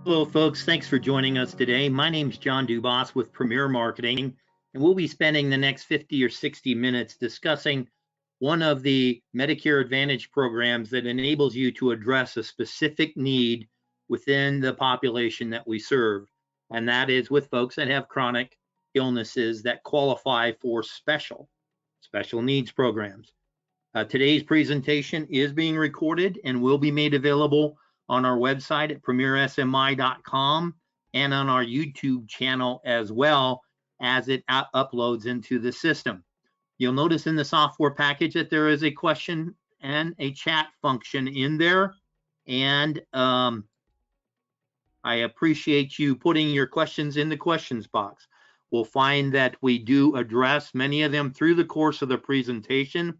Hello, folks. Thanks for joining us today. My name is John Dubas with Premier Marketing, and we'll be spending the next 50 or 60 minutes discussing one of the Medicare Advantage programs that enables you to address a specific need within the population that we serve, and that is with folks that have chronic illnesses that qualify for special needs programs. Today's presentation is being recorded and will be made available on our website at premiersmi.com and on our YouTube channel as well as it uploads into the system. You'll notice in the software package that there is a question and a chat function in there, and I appreciate you putting your questions in the questions box. We'll find that we do address many of them through the course of the presentation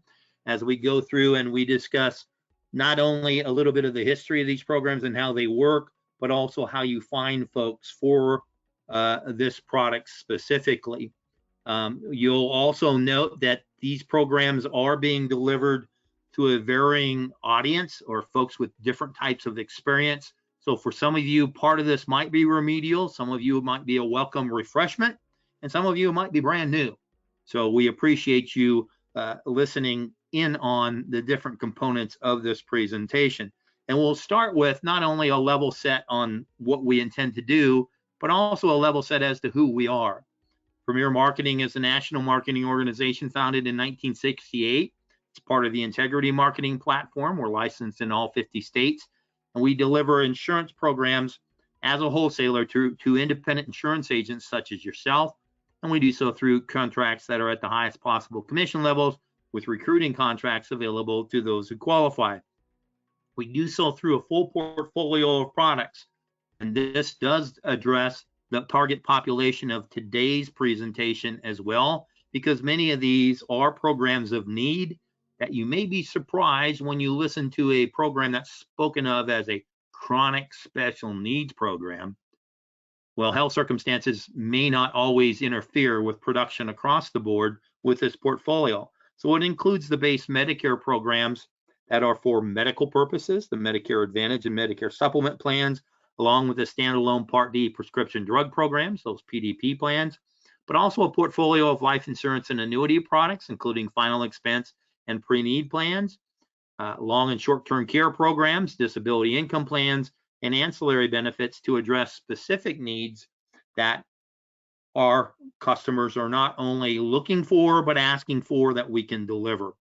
as we go through and we discuss not only a little bit of the history of these programs and how they work, but also how you find folks for this product specifically. You'll also note that these programs are being delivered to a varying audience or folks with different types of experience. So for some of you, part of this might be remedial, some of you might be a welcome refreshment, and some of you might be brand new. So we appreciate you listening in on the different components of this presentation. And we'll start with not only a level set on what we intend to do, but also a level set as to who we are. Premier Marketing is a national marketing organization founded in 1968. It's part of the Integrity Marketing Platform. We're licensed in all 50 states, and we deliver insurance programs as a wholesaler to independent insurance agents such as yourself, and we do so through contracts that are at the highest possible commission levels, with recruiting contracts available to those who qualify. We do so through a full portfolio of products, and this does address the target population of today's presentation as well, because many of these are programs of need that you may be surprised when you listen to a program that's spoken of as a chronic special needs program. Well, health circumstances may not always interfere with production across the board with this portfolio. So it includes the base Medicare programs that are for medical purposes, the Medicare Advantage and Medicare Supplement plans, along with the standalone Part D prescription drug programs, those PDP plans, but also a portfolio of life insurance and annuity products, including final expense and pre-need plans, long and short-term care programs, disability income plans, and ancillary benefits to address specific needs that our customers are not only looking for, but asking for that we can deliver.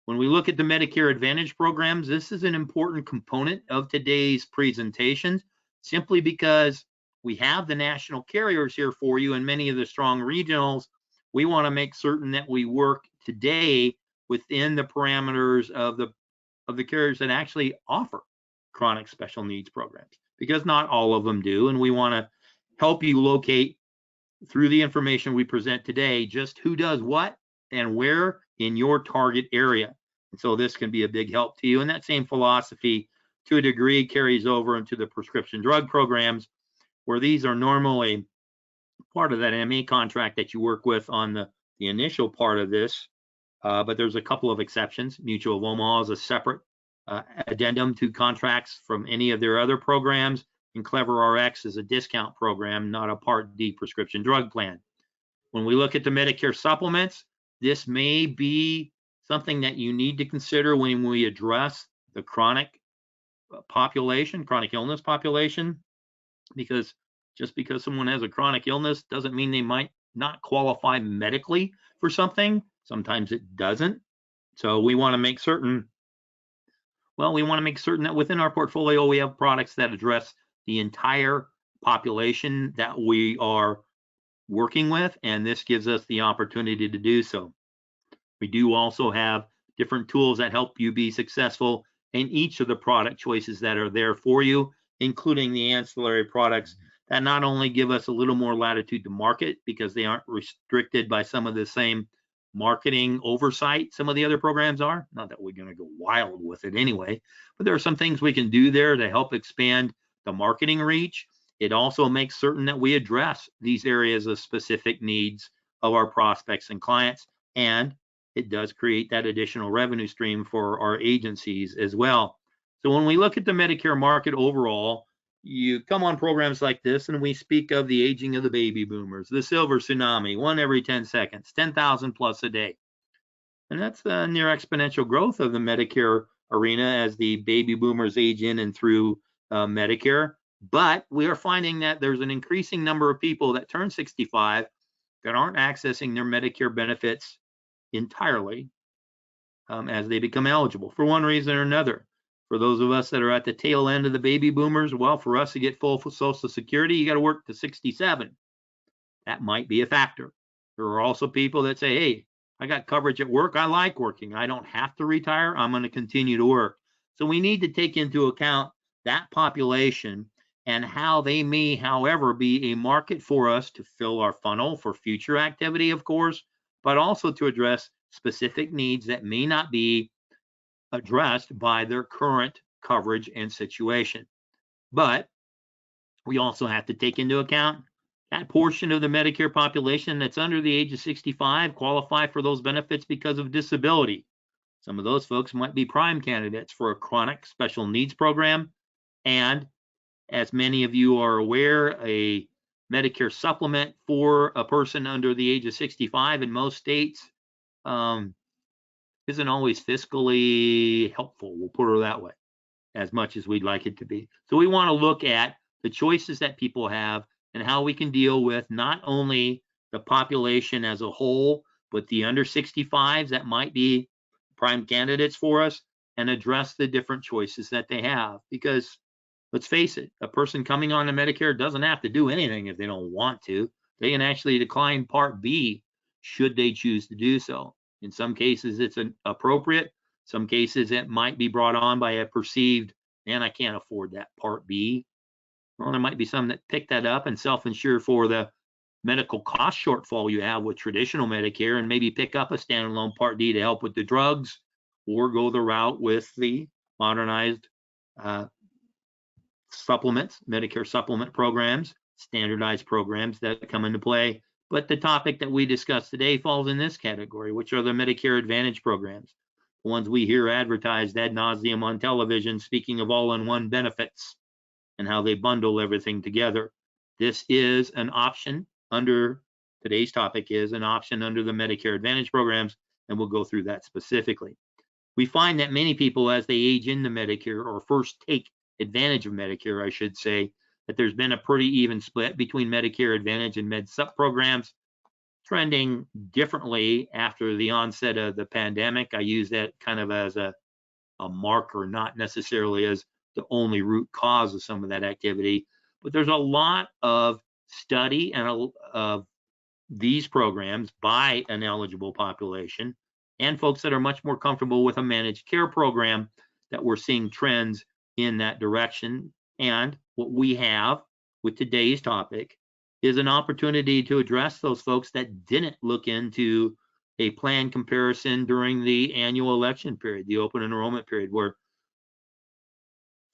When we look at the Medicare Advantage programs, this is an important component of today's presentation, simply because we have the national carriers here for you and many of the strong regionals. We want to make certain that we work today within the parameters of the carriers that actually offer chronic special needs programs, because not all of them do, and we want to help you locate through the information we present today just who does what and where in your target area. And so this can be a big help to you, and that same philosophy to a degree carries over into the prescription drug programs, where these are normally part of that MA contract that you work with on the initial part of this, but there's a couple of exceptions. Mutual of Omaha is a separate addendum to contracts from any of their other programs, and Clever RX is a discount program, not a Part D prescription drug plan. When we look at the Medicare supplements, this may be something that you need to consider when we address the chronic population, chronic illness population, because just because someone has a chronic illness doesn't mean they might not qualify medically for something. Sometimes it doesn't. So we want to make certain, that within our portfolio, we have products that address the entire population that we are working with, and this gives us the opportunity to do so. We do also have different tools that help you be successful in each of the product choices that are there for you, including the ancillary products that not only give us a little more latitude to market because they aren't restricted by some of the same marketing oversight some of the other programs are. Not that we're going to go wild with it anyway, but there are some things we can do there to help expand the marketing reach. It also makes certain that we address these areas of specific needs of our prospects and clients, and it does create that additional revenue stream for our agencies as well. So when we look at the Medicare market overall, you come on programs like this and we speak of the aging of the baby boomers, the silver tsunami, 1 every 10 seconds, 10,000 plus a day. And that's the near exponential growth of the Medicare arena as the baby boomers age in and through Medicare. But we are finding that there's an increasing number of people that turn 65 that aren't accessing their Medicare benefits entirely as they become eligible for one reason or another. For those of us that are at the tail end of the baby boomers, well, for us to get full Social Security, you got to work to 67. That might be a factor. There are also people that say, hey, I got coverage at work. I like working. I don't have to retire. I'm going to continue to work. So we need to take into account that population and how they may, however, be a market for us to fill our funnel for future activity, of course, but also to address specific needs that may not be addressed by their current coverage and situation. But we also have to take into account that portion of the Medicare population that's under the age of 65 qualify for those benefits because of disability. Some of those folks might be prime candidates for a chronic special needs program. And as many of you are aware, a Medicare supplement for a person under the age of 65 in most states isn't always fiscally helpful, we'll put it that way, as much as we'd like it to be. So we want to look at the choices that people have and how we can deal with not only the population as a whole, but the under 65s that might be prime candidates for us, and address the different choices that they have. Because let's face it, a person coming on to Medicare doesn't have to do anything if they don't want to. They can actually decline Part B should they choose to do so. In some cases, it's appropriate. Some cases, it might be brought on by a perceived, man, I can't afford that Part B. Well, there might be some that pick that up and self-insure for the medical cost shortfall you have with traditional Medicare and maybe pick up a standalone Part D to help with the drugs, or go the route with the modernized supplements, Medicare supplement programs, standardized programs that come into play. But the topic that we discussed today falls in this category, which are the Medicare Advantage programs, the ones we hear advertised ad nauseum on television, speaking of all-in-one benefits and how they bundle everything together. This is an option under, today's topic is an option under the Medicare Advantage programs, and we'll go through that specifically. We find that many people, as they age into Medicare, or first take advantage of Medicare, I should say, that there's been a pretty even split between Medicare Advantage and Med Sup programs, trending differently after the onset of the pandemic. I use that kind of as a marker, not necessarily as the only root cause of some of that activity. But there's a lot of study and of these programs by an eligible population and folks that are much more comfortable with a managed care program, that we're seeing trends in that direction. And what we have with today's topic is an opportunity to address those folks that didn't look into a plan comparison during the annual election period, the open enrollment period, where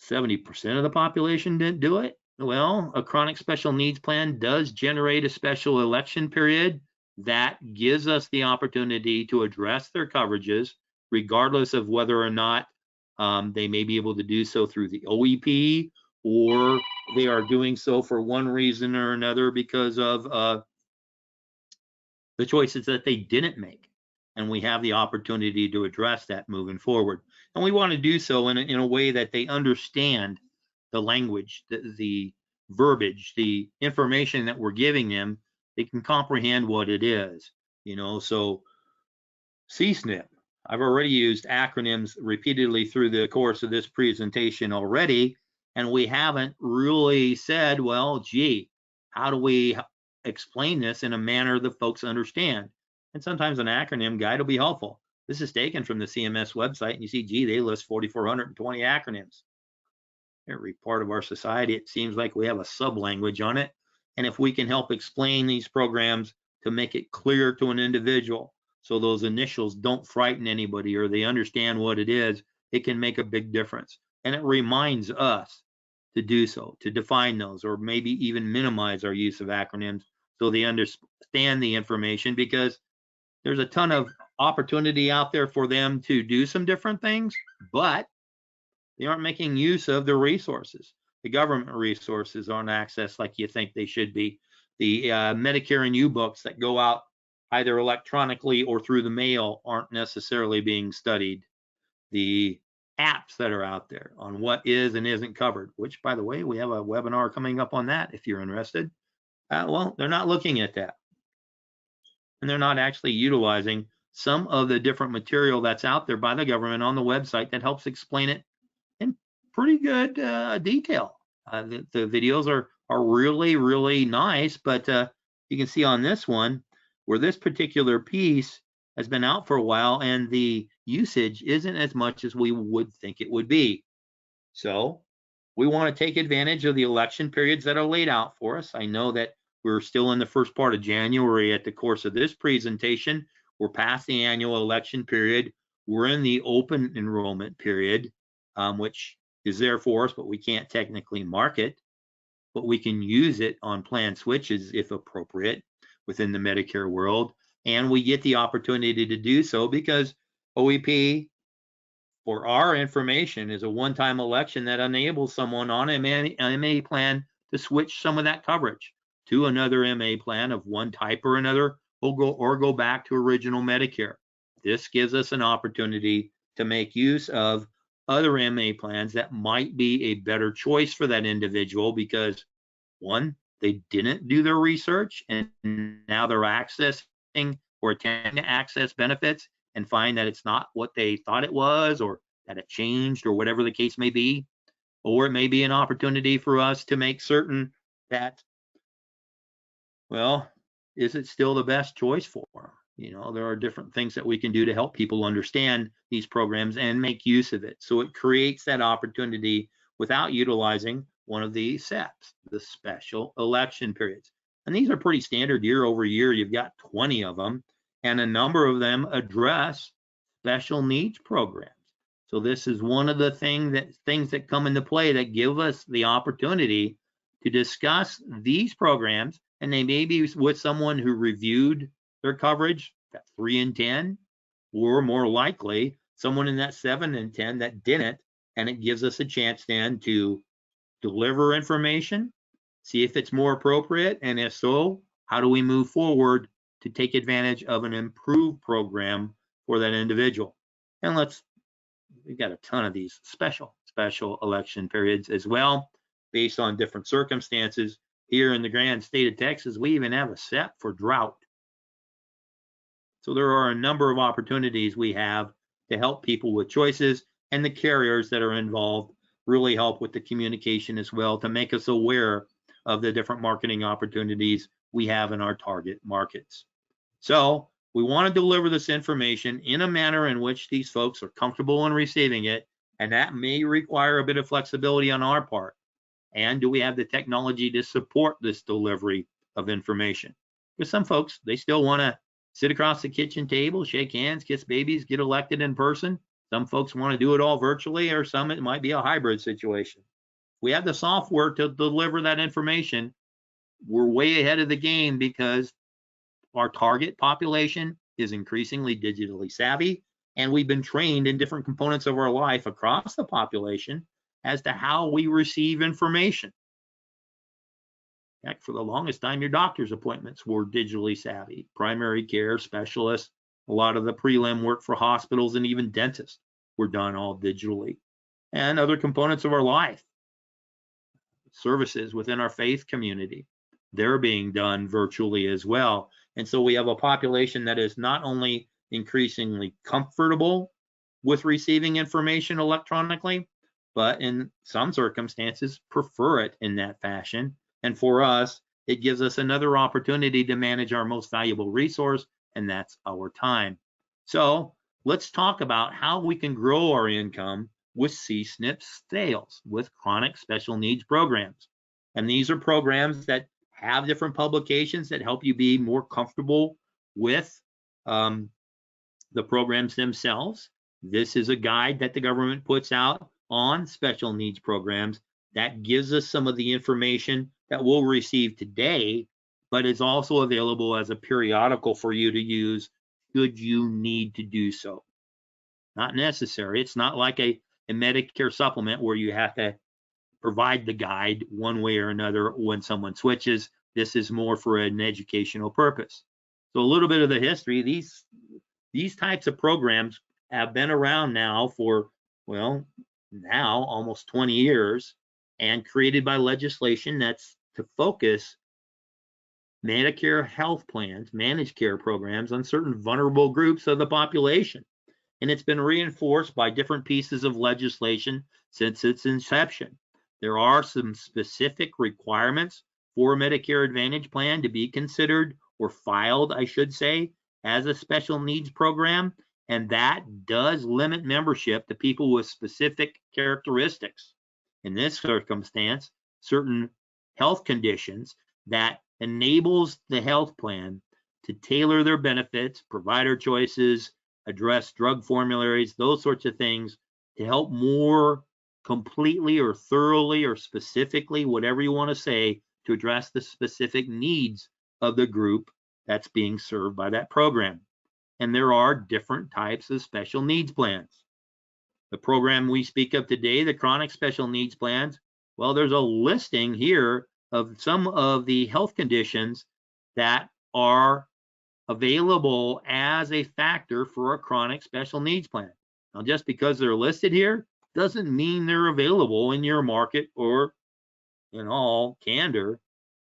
70% of the population didn't do it. Well, a chronic special needs plan does generate a special election period that gives us the opportunity to address their coverages, regardless of whether or not they may be able to do so through the OEP, or they are doing so for one reason or another because of the choices that they didn't make. And we have the opportunity to address that moving forward. And we want to do so in a way that they understand the language, the verbiage, the information that we're giving them. They can comprehend what it is, so CSNP. I've already used acronyms repeatedly through the course of this presentation already, and we haven't really said, well, gee, how do we explain this in a manner that folks understand? And sometimes an acronym guide will be helpful. This is taken from the CMS website, and you see, gee, they list 4,420 acronyms. Every part of our society, it seems like we have a sub-language on it. And if we can help explain these programs to make it clear to an individual, so those initials don't frighten anybody, or they understand what it is, it can make a big difference. And it reminds us to do so, to define those, or maybe even minimize our use of acronyms so they understand the information, because there's a ton of opportunity out there for them to do some different things, but they aren't making use of the resources. The government resources aren't accessed like you think they should be. The Medicare and U books that go out either electronically or through the mail aren't necessarily being studied. The apps that are out there on what is and isn't covered, which, by the way, we have a webinar coming up on that if you're interested. Well, they're not looking at that. And they're not actually utilizing some of the different material that's out there by the government on the website that helps explain it in pretty good detail. The videos are really, really nice, but you can see on this one where this particular piece has been out for a while and the usage isn't as much as we would think it would be. So we want to take advantage of the election periods that are laid out for us. I know that we're still in the first part of January at the course of this presentation. We're past the annual election period. We're in the open enrollment period, which is there for us, but we can't technically mark it. But we can use it on plan switches if appropriate within the Medicare world. And we get the opportunity to do so because OEP, for our information, is a one-time election that enables someone on an MA plan to switch some of that coverage to another MA plan of one type or another, or go back to original Medicare. This gives us an opportunity to make use of other MA plans that might be a better choice for that individual because, one, they didn't do their research and now they're accessing or attempting to access benefits and find that it's not what they thought it was, or that it changed, or whatever the case may be. Or it may be an opportunity for us to make certain that, well, is it still the best choice for them? You know, there are different things that we can do to help people understand these programs and make use of it. So it creates that opportunity without utilizing one of the SEPs, the special election periods. And these are pretty standard year over year. You've got 20 of them, and a number of them address special needs programs. So this is one of the things that come into play that give us the opportunity to discuss these programs, and they may be with someone who reviewed their coverage at 3 and 10, or more likely someone in that 7 and 10 that didn't, and it gives us a chance then to deliver information, see if it's more appropriate, and if so, how do we move forward to take advantage of an improved program for that individual. And we've got a ton of these special election periods as well, based on different circumstances. Here in the grand state of Texas, we even have a SEP for drought. So there are a number of opportunities we have to help people with choices, and the carriers that are involved really help with the communication as well to make us aware of the different marketing opportunities we have in our target markets. So we want to deliver this information in a manner in which these folks are comfortable in receiving it, and that may require a bit of flexibility on our part. And do we have the technology to support this delivery of information? Because some folks, they still want to sit across the kitchen table, shake hands, kiss babies, get elected in person. Some folks want to do it all virtually, or some it might be a hybrid situation. We have the software to deliver that information. We're way ahead of the game because our target population is increasingly digitally savvy, and we've been trained in different components of our life across the population as to how we receive information. Heck, for the longest time, your doctor's appointments were digitally savvy. Primary care specialists, a lot of the prelim work for hospitals, and even dentists were done all digitally. And other components of our life, services within our faith community, they're being done virtually as well. And so we have a population that is not only increasingly comfortable with receiving information electronically, but in some circumstances prefer it in that fashion. And for us, it gives us another opportunity to manage our most valuable resource, and that's our time. So let's talk about how we can grow our income with CSNP sales, with chronic special needs programs. And these are programs that have different publications that help you be more comfortable with the programs themselves. This is a guide that the government puts out on special needs programs that gives us some of the information that we'll receive today, but is also available as a periodical for you to use should you need to do so. Not necessary. It's not like a Medicare supplement where you have to provide the guide one way or another when someone switches. This is more for an educational purpose. So a little bit of the history. These types of programs have been around now for, well, now almost 20 years, and created by legislation that's to focus Medicare health plans, managed care programs on certain vulnerable groups of the population. And it's been reinforced by different pieces of legislation since its inception. There are some specific requirements for a Medicare Advantage plan to be considered, or filed, I should say, as a special needs program, and that does limit membership to people with specific characteristics. In this circumstance, certain health conditions that enables the health plan to tailor their benefits, provider choices, address drug formularies, those sorts of things, to help more completely or thoroughly or specifically, whatever you want to say, to address the specific needs of the group that's being served by that program. And there are different types of special needs plans. The program we speak of today, the chronic special needs plans, well, there's a listing here of some of the health conditions that are available as a factor for a chronic special needs plan. Now, just because they're listed here doesn't mean they're available in your market or, in all candor,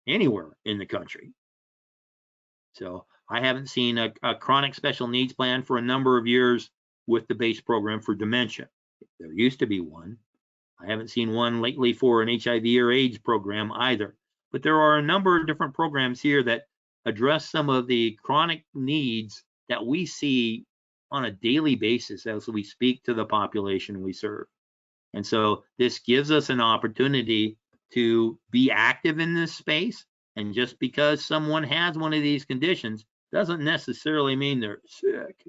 anywhere in the country. So I haven't seen a chronic special needs plan for a number of years with the base program for dementia. There used to be one. I haven't seen one lately for an HIV or AIDS program either. But there are a number of different programs here that address some of the chronic needs that we see on a daily basis as we speak to the population we serve. And so this gives us an opportunity to be active in this space. And just because someone has one of these conditions doesn't necessarily mean they're sick.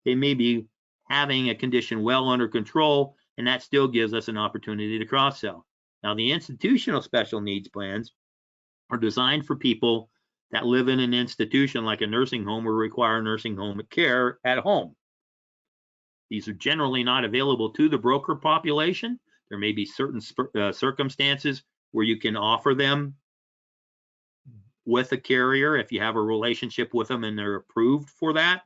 They may be having a condition well under control, and that still gives us an opportunity to cross-sell. Now, the institutional special needs plans are designed for people that live in an institution like a nursing home or require nursing home care at home. These are generally not available to the broker population. There may be certain circumstances where you can offer them with a carrier if you have a relationship with them and they're approved for that.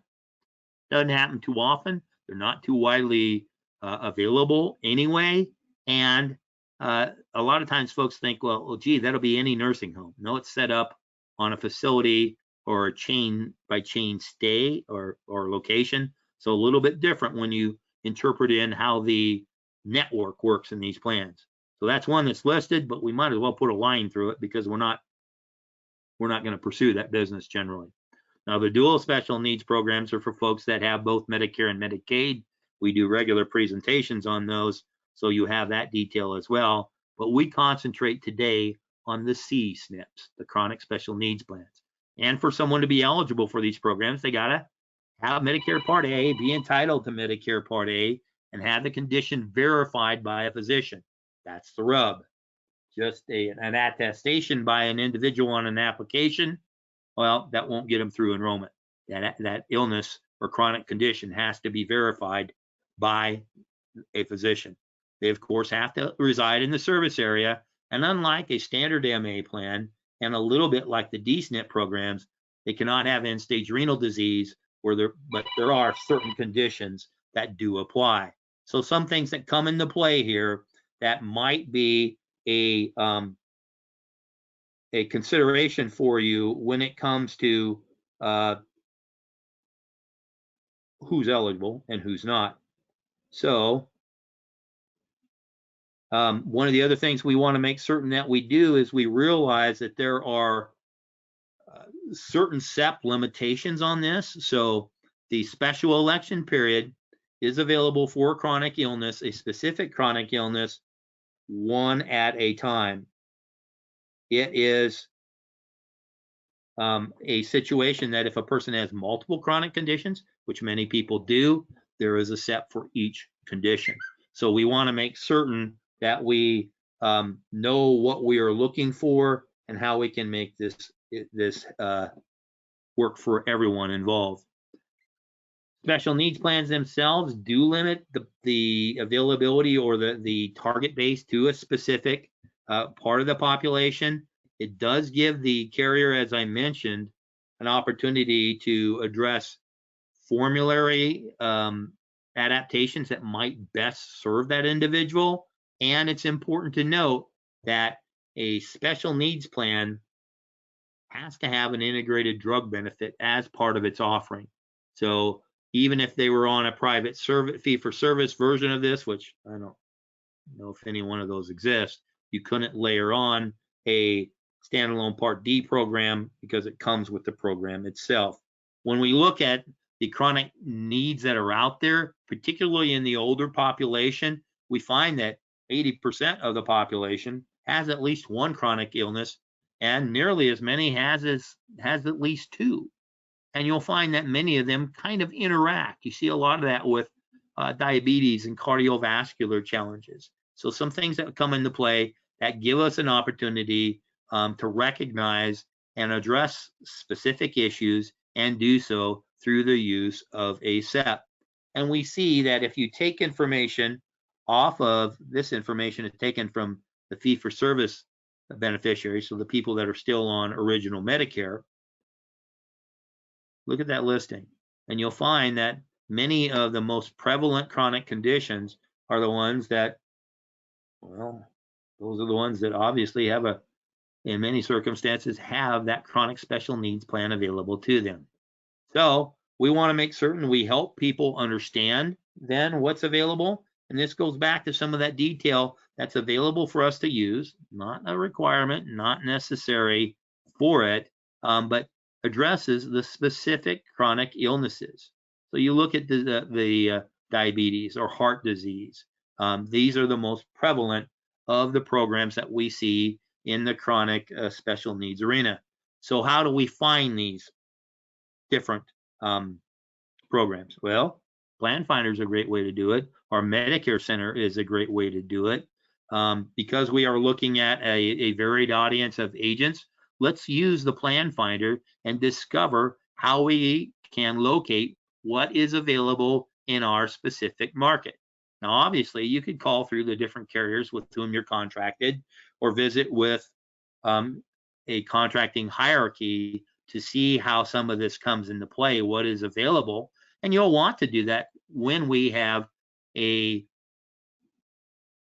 Doesn't happen too often. They're not too widely available anyway. And a lot of times folks think, well, gee, that'll be any nursing home. No, it's set up on a facility or a chain by chain stay or location. So a little bit different when you interpret in how the network works in these plans. So that's one that's listed, but we might as well put a line through it because we're not going to pursue that business generally. Now, the dual special needs programs are for folks that have both Medicare and Medicaid. We do regular presentations on those, so you have that detail as well. But we concentrate today on the CSNPs, the chronic special needs plans. And for someone to be eligible for these programs, they got to have Medicare Part A, be entitled to Medicare Part A, and have the condition verified by a physician. That's the rub. Just an attestation by an individual on an application, well, that won't get them through enrollment. That illness or chronic condition has to be verified by a physician. They, of course, have to reside in the service area, and unlike a standard MA plan and a little bit like the DSNP programs, they cannot have end-stage renal disease, but there are certain conditions that do apply. So some things that come into play here that might be a consideration for you when it comes to who's eligible and who's not. So one of the other things we want to make certain that we do is we realize that there are certain SEP limitations on this. So the special election period is available for chronic illness, a specific chronic illness, one at a time. It is a situation that if a person has multiple chronic conditions, which many people do, there is a SEP for each condition. So we want to make certain that we know what we are looking for and how we can make this work for everyone involved. Special needs plans themselves do limit the availability or the target base to a specific part of the population. It does give the carrier, as I mentioned, an opportunity to address formulary adaptations that might best serve that individual. And it's important to note that a special needs plan has to have an integrated drug benefit as part of its offering. So even if they were on a private fee for service version of this, which I don't know if any one of those exists, you couldn't layer on a standalone Part D program because it comes with the program itself. When we look at the chronic needs that are out there, particularly in the older population, we find that 80% of the population has at least one chronic illness, and nearly as many has at least two. And you'll find that many of them kind of interact. You see a lot of that with diabetes and cardiovascular challenges. So some things that come into play that give us an opportunity to recognize and address specific issues and do so through the use of a SEP. And we see that if you take information off of this information is taken from the fee-for-service beneficiaries, so the people that are still on original Medicare, look at that listing, and you'll find that many of the most prevalent chronic conditions are the ones that, well, those are the ones that obviously have in many circumstances, have that chronic special needs plan available to them. So we want to make certain we help people understand then what's available. And this goes back to some of that detail that's available for us to use, not a requirement, not necessary for it, but addresses the specific chronic illnesses. So you look at the diabetes or heart disease. These are the most prevalent of the programs that we see in the chronic special needs arena. So how do we find these different programs? Well, Plan Finder is a great way to do it. Our Medicare Center is a great way to do it. Because we are looking at a varied audience of agents, let's use the Plan Finder and discover how we can locate what is available in our specific market. Now, obviously, you could call through the different carriers with whom you're contracted or visit with a contracting hierarchy to see how some of this comes into play, what is available. And you'll want to do that when we have a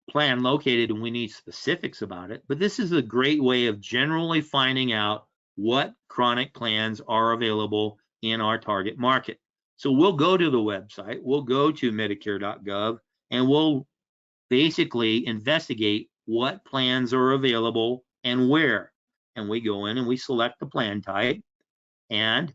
plan located and we need specifics about it. But this is a great way of generally finding out what chronic plans are available in our target market. So we'll go to the website, we'll go to Medicare.gov, and we'll basically investigate what plans are available and where. And we go in and we select the plan type, and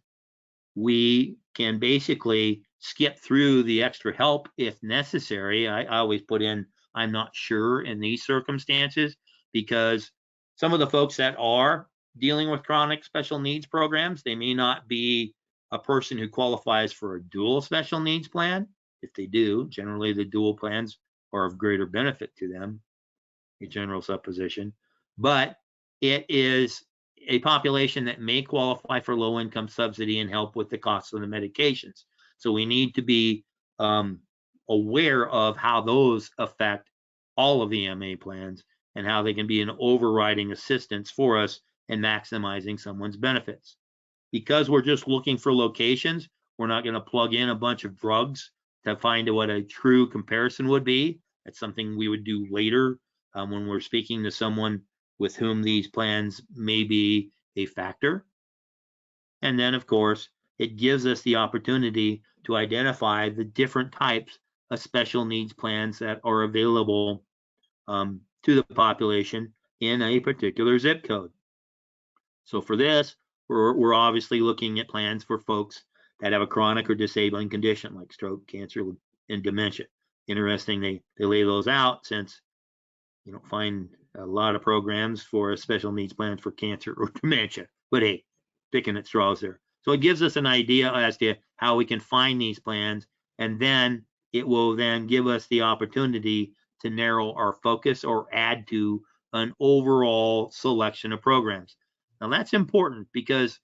we can basically skip through the extra help if necessary. I always put in, I'm not sure in these circumstances, because some of the folks that are dealing with chronic special needs programs, they may not be a person who qualifies for a dual special needs plan. If they do, generally the dual plans are of greater benefit to them, a general supposition. But it is a population that may qualify for low income subsidy and help with the costs of the medications. So we need to be aware of how those affect all of the MA plans and how they can be an overriding assistance for us in maximizing someone's benefits. Because we're just looking for locations, we're not going to plug in a bunch of drugs to find what a true comparison would be. That's something we would do later when we're speaking to someone with whom these plans may be a factor. And then, of course, it gives us the opportunity to identify the different types of special needs plans that are available to the population in a particular zip code. So for this, we're obviously looking at plans for folks that have a chronic or disabling condition like stroke, cancer, and dementia. Interesting, they lay those out, since you don't find a lot of programs for a special needs plan for cancer or dementia. But hey, picking at straws there. So it gives us an idea as to how we can find these plans, and then it will then give us the opportunity to narrow our focus or add to an overall selection of programs. Now that's important because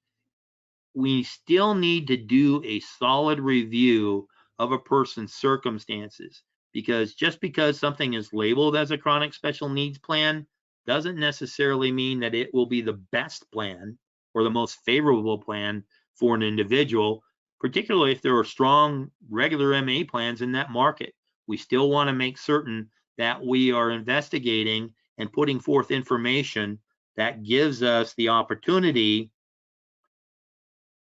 we still need to do a solid review of a person's circumstances. Because just because something is labeled as a chronic special needs plan doesn't necessarily mean that it will be the best plan or the most favorable plan for an individual, particularly if there are strong regular MA plans in that market. We still want to make certain that we are investigating and putting forth information that gives us the opportunity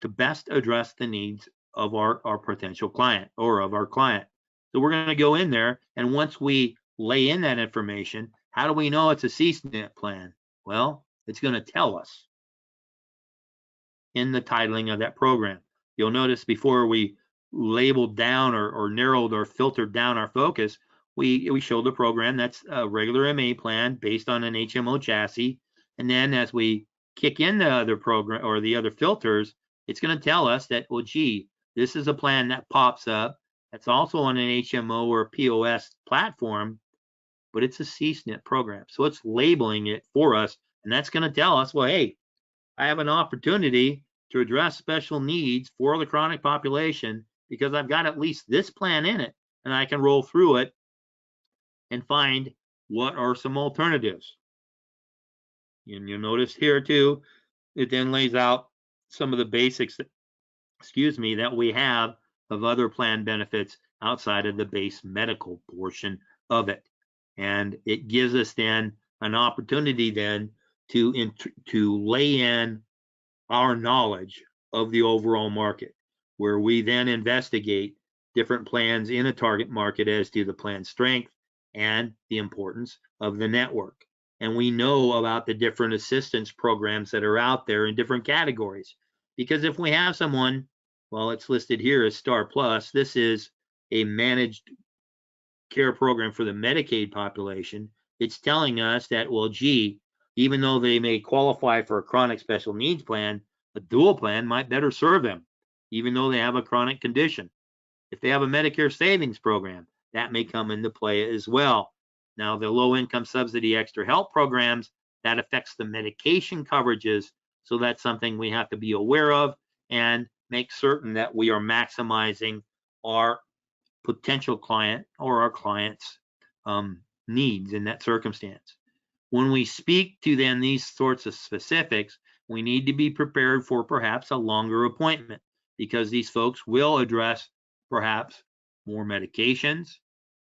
to best address the needs of our potential client or of our client. So we're going to go in there, and once we lay in that information, how do we know it's a CSNP plan? Well, it's going to tell us in the titling of that program. You'll notice before we labeled down or narrowed or filtered down our focus, we showed the program that's a regular MA plan based on an HMO chassis. And then as we kick in the other program or the other filters, it's going to tell us that, well, gee, this is a plan that pops up that's also on an HMO or POS platform, but it's a CSNP program. So it's labeling it for us, and that's going to tell us, well, hey, I have an opportunity to address special needs for the chronic population because I've got at least this plan in it, and I can roll through it and find what are some alternatives. And you'll notice here too, it then lays out some of the basics, that we have of other plan benefits outside of the base medical portion of it. And it gives us then an opportunity then to lay in our knowledge of the overall market, where we then investigate different plans in a target market as to the plan strength and the importance of the network. And we know about the different assistance programs that are out there in different categories. Because if we have someone, well, it's listed here as Star Plus, this is a managed care program for the Medicaid population. It's telling us that, well, gee, even though they may qualify for a chronic special needs plan, a dual plan might better serve them, even though they have a chronic condition. If they have a Medicare savings program, that may come into play as well. Now, the low income subsidy extra help programs, that affects the medication coverages. So that's something we have to be aware of and make certain that we are maximizing our potential client or our client's needs in that circumstance. When we speak to then these sorts of specifics, we need to be prepared for perhaps a longer appointment, because these folks will address perhaps more medications,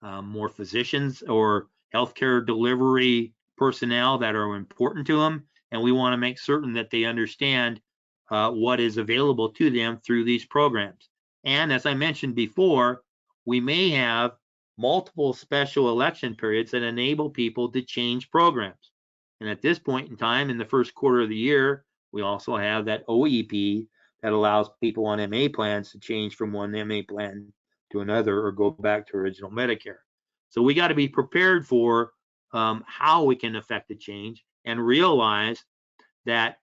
more physicians or healthcare delivery personnel that are important to them. And we want to make certain that they understand what is available to them through these programs. And as I mentioned before, we may have multiple special election periods that enable people to change programs. And at this point in time, in the first quarter of the year, we also have that OEP that allows people on MA plans to change from one MA plan to another or go back to original Medicare. So we got to be prepared for how we can affect the change and realize that,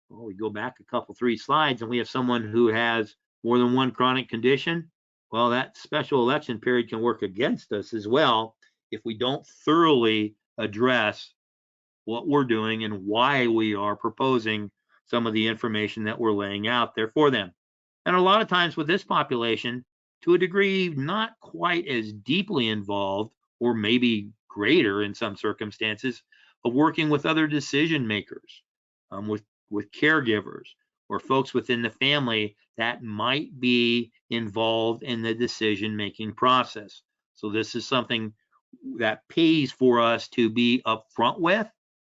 well, we go back a couple, 3 slides, and we have someone who has more than one chronic condition. Well, that special election period can work against us as well if we don't thoroughly address what we're doing and why we are proposing some of the information that we're laying out there for them. And a lot of times with this population, to a degree not quite as deeply involved, or maybe greater in some circumstances, of working with other decision makers, with caregivers or folks within the family that might be involved in the decision-making process. So this is something that pays for us to be upfront with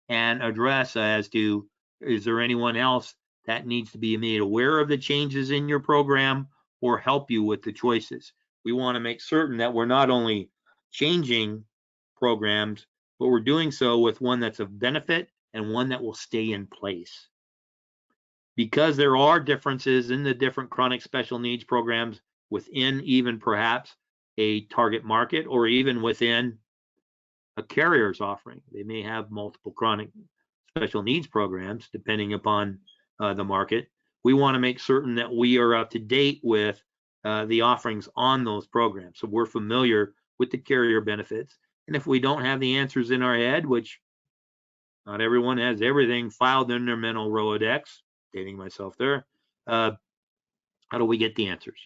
and address as to, is there anyone else that needs to be made aware of the changes in your program or help you with the choices? We want to make certain that we're not only changing programs, but we're doing so with one that's of benefit and one that will stay in place. Because there are differences in the different chronic special needs programs within even perhaps a target market or even within a carrier's offering. They may have multiple chronic special needs programs depending upon the market. We want to make certain that we are up to date with the offerings on those programs, so we're familiar with the carrier benefits. And if we don't have the answers in our head, which not everyone has everything filed in their mental Rolodex, dating myself there, how do we get the answers?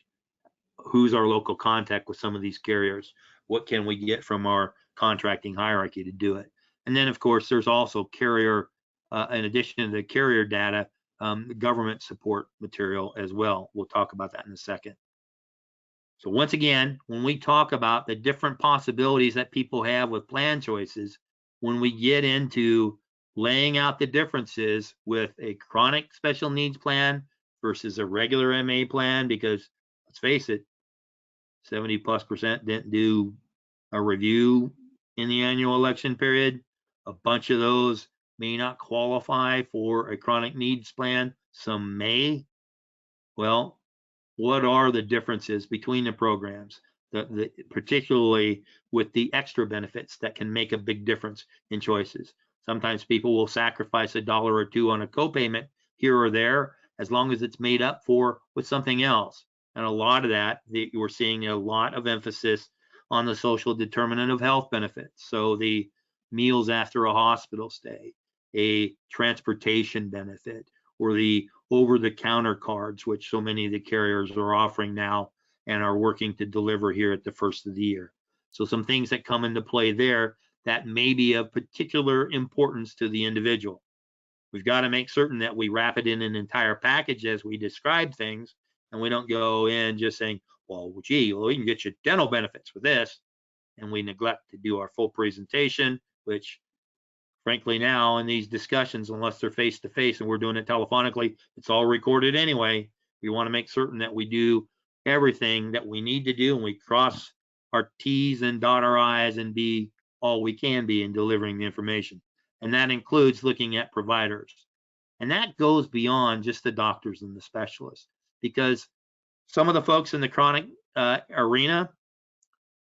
who's our local contact with some of these carriers? What can we get from our contracting hierarchy to do it? And then, of course, there's also carrier, in addition to the carrier data, government support material as well. We'll talk about that in a second. So once again, when we talk about the different possibilities that people have with plan choices, when we get into laying out the differences with a chronic special needs plan versus a regular MA plan, because let's face it, 70+% didn't do a review in the annual election period. A bunch of those may not qualify for a chronic needs plan. Some may. Well, what are the differences between the programs, particularly with the extra benefits that can make a big difference in choices? Sometimes people will sacrifice $1 or $2 on a copayment here or there, as long as it's made up for with something else. And a lot of that, we're seeing a lot of emphasis on the social determinant of health benefits. So the meals after a hospital stay, a transportation benefit, or the over-the-counter cards, which so many of the carriers are offering now and are working to deliver here at the first of the year. So some things that come into play there that may be of particular importance to the individual. We've got to make certain that we wrap it in an entire package as we describe things, and we don't go in just saying, well, gee, well, we can get you dental benefits with this, and we neglect to do our full presentation, which frankly now in these discussions, unless they're face-to-face and we're doing it telephonically, it's all recorded anyway. We want to make certain that we do everything that we need to do, and we cross our T's and dot our I's and be all we can be in delivering the information. And that includes looking at providers. And that goes beyond just the doctors and the specialists, because some of the folks in the chronic arena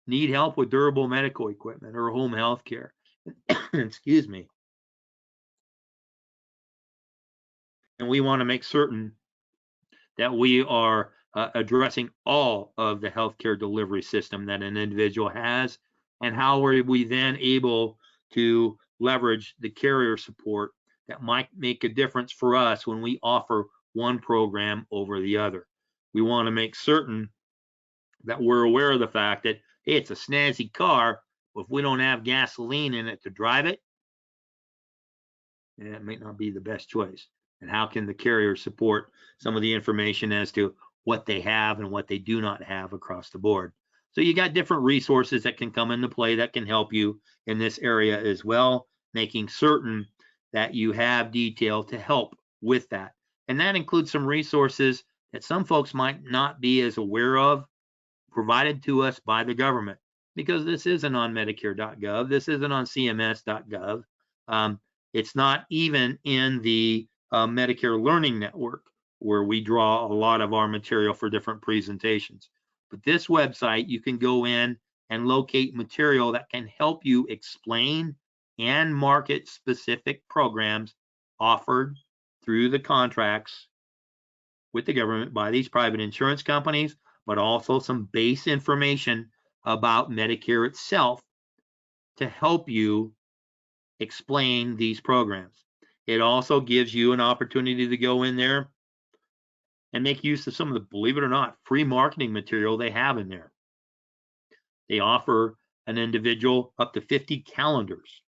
need help with durable medical equipment or home health care. Excuse me. And we want to make certain that we are addressing all of the healthcare delivery system that an individual has, and how are we then able to leverage the carrier support that might make a difference for us when we offer one program over the other. We want to make certain that we're aware of the fact that, hey, it's a snazzy car, but if we don't have gasoline in it to drive it, it may not be the best choice. And how can the carrier support some of the information as to what they have and what they do not have across the board? So you got different resources that can come into play that can help you in this area as well, making certain that you have detail to help with that. And that includes some resources that some folks might not be as aware of, provided to us by the government, because this isn't on Medicare.gov, this isn't on CMS.gov. It's not even in the Medicare Learning Network, where we draw a lot of our material for different presentations. But this website, you can go in and locate material that can help you explain and market specific programs offered through the contracts with the government by these private insurance companies, but also some base information about Medicare itself to help you explain these programs. It also gives you an opportunity to go in there and make use of some of the, believe it or not, free marketing material they have in there. They offer an individual up to 50 calendars,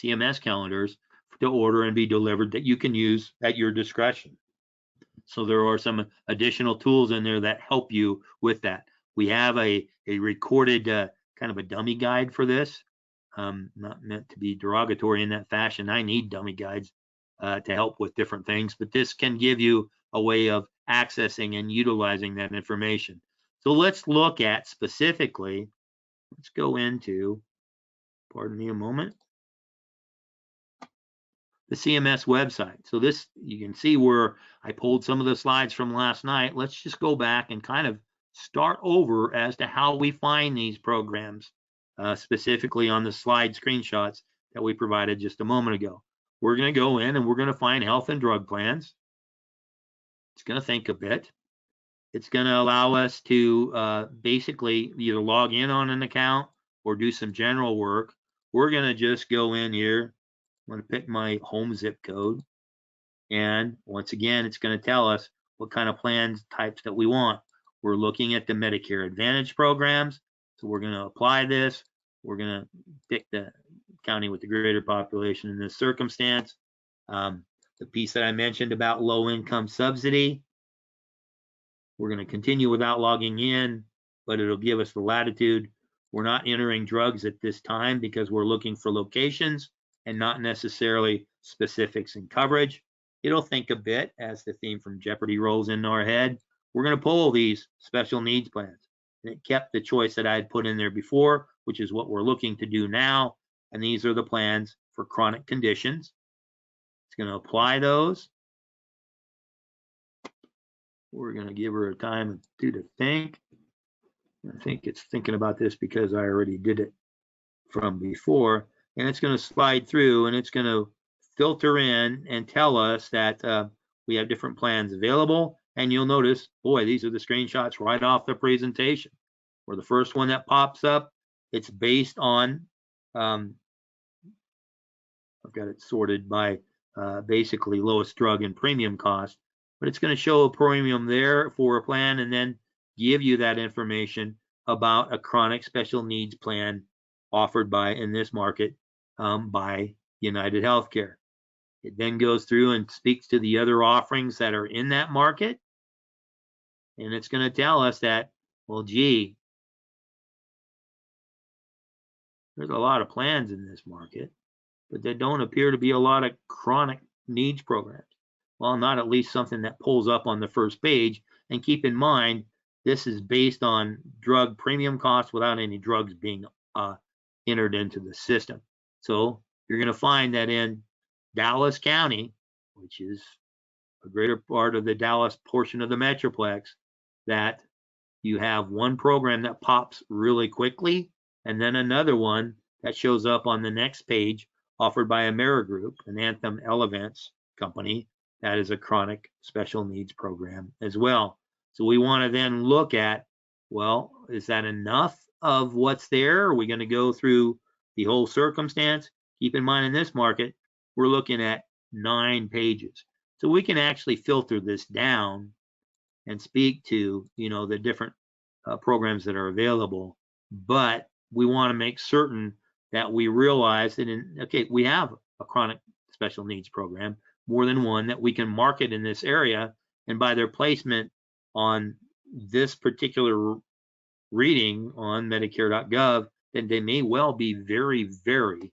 CMS calendars, to order and be delivered that you can use at your discretion. So there are some additional tools in there that help you with that. We have a recorded kind of a dummy guide for this. Not meant to be derogatory in that fashion. I need dummy guides to help with different things, but this can give you a way of accessing and utilizing that information. So let's look at specifically, let's go into, pardon me a moment, the CMS website. So this, you can see where I pulled some of the slides from last night. Let's just go back and kind of start over as to how we find these programs, specifically on the slide screenshots that we provided just a moment ago. We're going to go in and we're going to find health and drug plans. It's going to think a bit. It's going to allow us to basically either log in on an account or do some general work. We're going to just go in here. I'm going to pick my home zip code. And once again, it's going to tell us what kind of plans types that we want. we're looking at the Medicare Advantage programs. So we're going to apply this. We're going to pick the county with the greater population in this circumstance. The piece that I mentioned about low income subsidy, we're going to continue without logging in, but it'll give us the latitude. We're not entering drugs at this time because we're looking for locations and not necessarily specifics in coverage. It'll think a bit as the theme from Jeopardy rolls into our head. We're going to pull these special needs plans. And it kept the choice that I had put in there before, which is what we're looking to do now. And these are the plans for chronic conditions. It's going to apply those. We're going to give her a time to think. I think it's thinking about this because I already did it from before. And it's going to slide through and it's going to filter in and tell us that we have different plans available. And you'll notice, boy, these are the screenshots right off the presentation. Where the first one that pops up, it's based on, I've got it sorted by basically lowest drug and premium cost, but it's going to show a premium there for a plan and then give you that information about a chronic special needs plan offered by, in this market, by United Healthcare. It then goes through and speaks to the other offerings that are in that market. And it's going to tell us that, well, gee, there's a lot of plans in this market, but there don't appear to be a lot of chronic needs programs. Well, not at least something that pulls up on the first page. And keep in mind, this is based on drug premium costs without any drugs being entered into the system. So you're going to find that in Dallas County, which is a greater part of the Dallas portion of the Metroplex, that you have one program that pops really quickly and then another one that shows up on the next page offered by Amerigroup, an Anthem Elevance company that is a chronic special needs program as well. So we want to then look at, well, is that enough of what's there? Are we going to go through the whole circumstance? Keep in mind in this market, we're looking at 9 pages. So we can actually filter this down and speak to, the different programs that are available. But we want to make certain that we realize that we have a chronic special needs program, more than one that we can market in this area, and by their placement on this particular reading on Medicare.gov, then they may well be very, very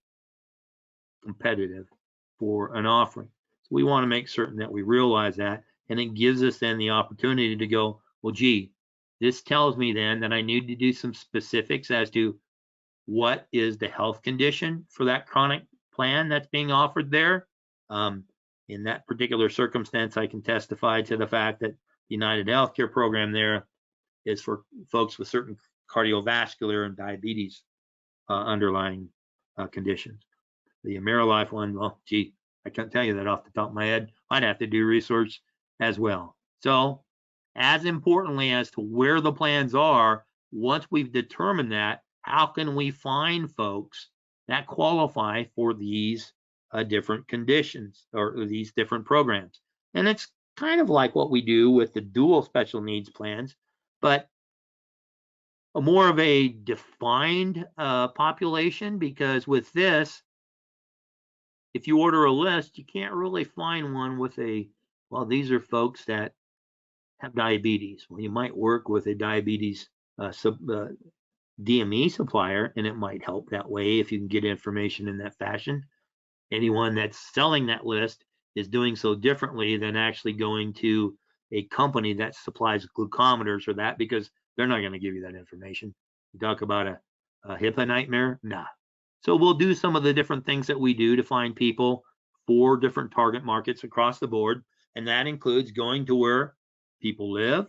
competitive for an offering. So we want to make certain that we realize that, and it gives us then the opportunity to go, well, gee, this tells me then that I need to do some specifics as to what is the health condition for that chronic plan that's being offered there. In that particular circumstance, I can testify to the fact that the United Healthcare program there is for folks with certain cardiovascular and diabetes underlying conditions. The AmeriLife one, well, gee, I can't tell you that off the top of my head. I'd have to do research as well. So as importantly as to where the plans are, once we've determined that, how can we find folks that qualify for these different conditions or these different programs? And it's kind of like what we do with the dual special needs plans, but more of a defined population, because with this, if you order a list, you can't really find one with well, these are folks that have diabetes. Well, you might work with a diabetes DME supplier, and it might help that way if you can get information in that fashion. Anyone that's selling that list is doing so differently than actually going to a company that supplies glucometers or that, because they're not going to give you that information. You talk about a HIPAA nightmare? Nah. So we'll do some of the different things that we do to find people for different target markets across the board. And that includes going to where people live,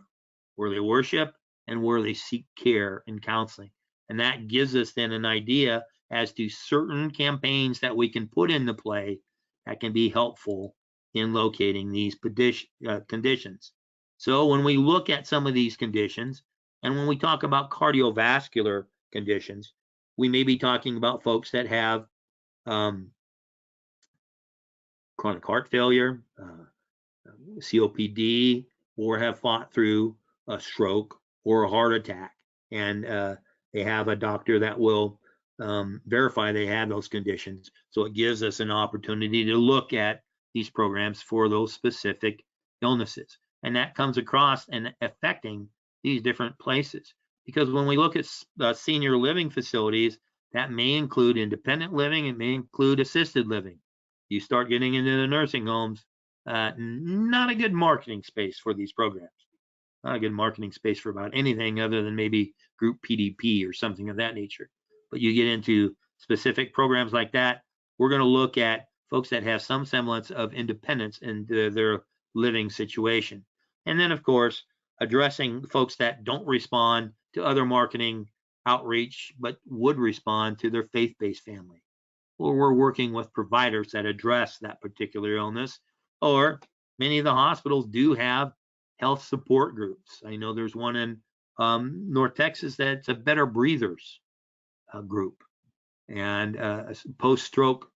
where they worship, and where they seek care and counseling. And that gives us then an idea as to certain campaigns that we can put into play that can be helpful in locating these conditions. So when we look at some of these conditions, and when we talk about cardiovascular conditions, we may be talking about folks that have chronic heart failure, COPD, or have fought through a stroke or a heart attack, and they have a doctor that will verify they have those conditions. So it gives us an opportunity to look at these programs for those specific illnesses. And that comes across and affecting these different places. Because when we look at senior living facilities, that may include independent living, it may include assisted living. You start getting into the nursing homes, not a good marketing space for these programs. Not a good marketing space for about anything other than maybe group PDP or something of that nature. But you get into specific programs like that, we're going to look at folks that have some semblance of independence in their living situation. And then, of course, addressing folks that don't respond to other marketing outreach, but would respond to their faith-based family. Or we're working with providers that address that particular illness. Or many of the hospitals do have health support groups. I know there's one in North Texas that's a Better Breathers group, and a post-stroke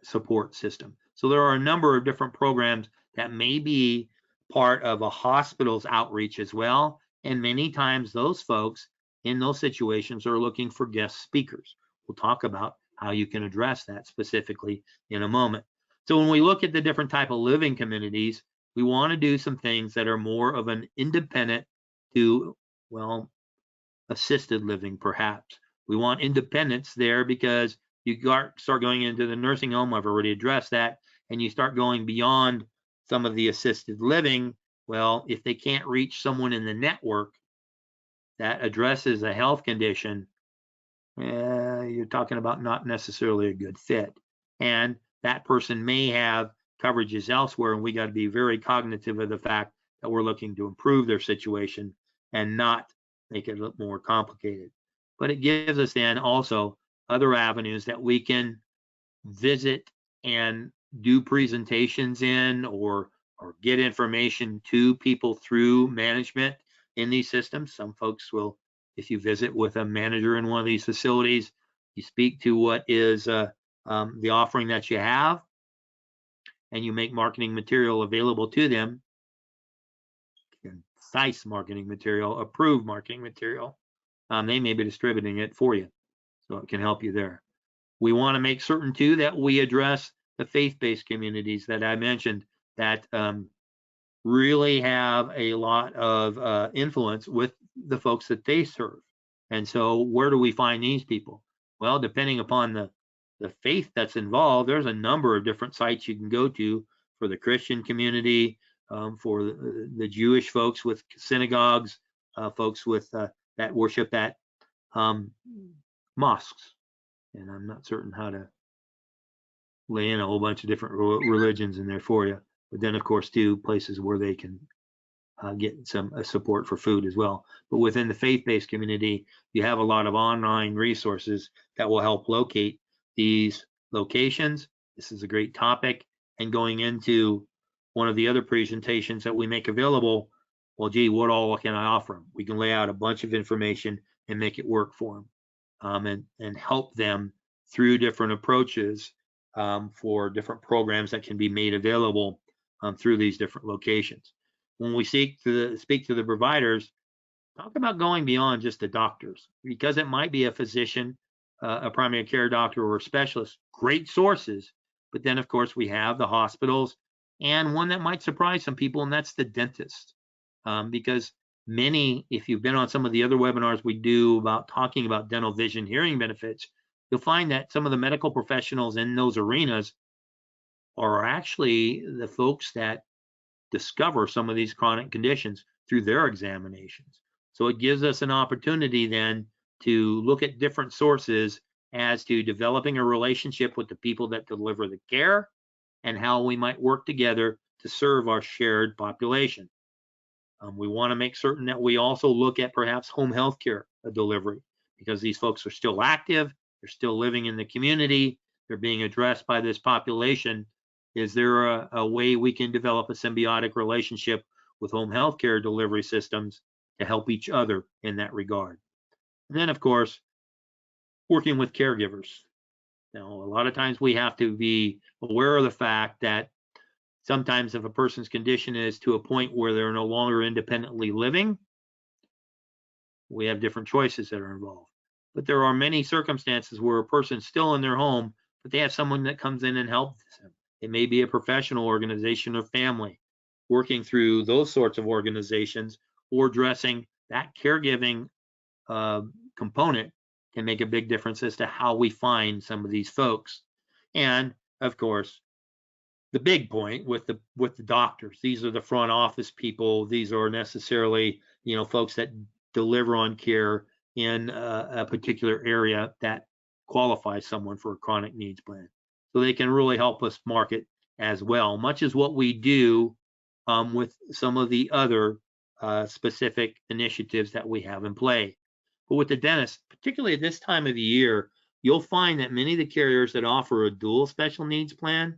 support system. So there are a number of different programs that may be part of a hospital's outreach as well. And many times those folks in those situations are looking for guest speakers. We'll talk about how you can address that specifically in a moment. So when we look at the different type of living communities, we want to do some things that are more of an independent to, well, assisted living perhaps. We want independence there because you start going into the nursing home. I've already addressed that. And you start going beyond some of the assisted living. Well, if they can't reach someone in the network that addresses a health condition, you're talking about not necessarily a good fit. And that person may have coverages elsewhere, and we got to be very cognitive of the fact that we're looking to improve their situation and not make it look more complicated. But it gives us then also other avenues that we can visit and do presentations in, or get information to people through management in these systems. Some folks will, if you visit with a manager in one of these facilities, you speak to what is the offering that you have, and you make marketing material available to them, concise marketing material, approved marketing material. They may be distributing it for you, so it can help you there. We want to make certain too that we address the faith-based communities that I mentioned that really have a lot of influence with the folks that they serve. And so where do we find these people? Well, depending upon the faith that's involved, there's a number of different sites you can go to for the Christian community, for the Jewish folks with synagogues, folks with that worship at mosques. And I'm not certain how to lay in a whole bunch of different religions in there for you. But then, of course, too, places where they can get some support for food as well. But within the faith-based community, you have a lot of online resources that will help locate these locations. This is a great topic. And going into one of the other presentations that we make available, well, gee, what all can I offer them? We can lay out a bunch of information and make it work for them, and help them through different approaches for different programs that can be made available through these different locations. When we speak to the providers, talk about going beyond just the doctors, because it might be a physician, a primary care doctor, or a specialist, great sources. But then, of course, we have the hospitals, and one that might surprise some people, and that's the dentist. Because many, if you've been on some of the other webinars we do about talking about dental, vision, hearing benefits, you'll find that some of the medical professionals in those arenas are actually the folks that discover some of these chronic conditions through their examinations. So it gives us an opportunity then to look at different sources as to developing a relationship with the people that deliver the care, and how we might work together to serve our shared population. We want to make certain that we also look at perhaps home health care delivery, because these folks are still active, they're still living in the community, they're being addressed by this population. Is there a way we can develop a symbiotic relationship with home health care delivery systems to help each other in that regard? And then, of course, working with caregivers. Now, a lot of times we have to be aware of the fact that sometimes if a person's condition is to a point where they're no longer independently living, we have different choices that are involved. But there are many circumstances where a person's still in their home, but they have someone that comes in and helps them. It may be a professional organization or family working through those sorts of organizations, or addressing that caregiving component can make a big difference as to how we find some of these folks. And of course, the big point with the doctors, these are the front office people. These are necessarily, folks that deliver on care in a particular area that qualifies someone for a chronic needs plan. So they can really help us market as well, much as what we do with some of the other specific initiatives that we have in play. But with the dentist, particularly at this time of the year, you'll find that many of the carriers that offer a dual special needs plan,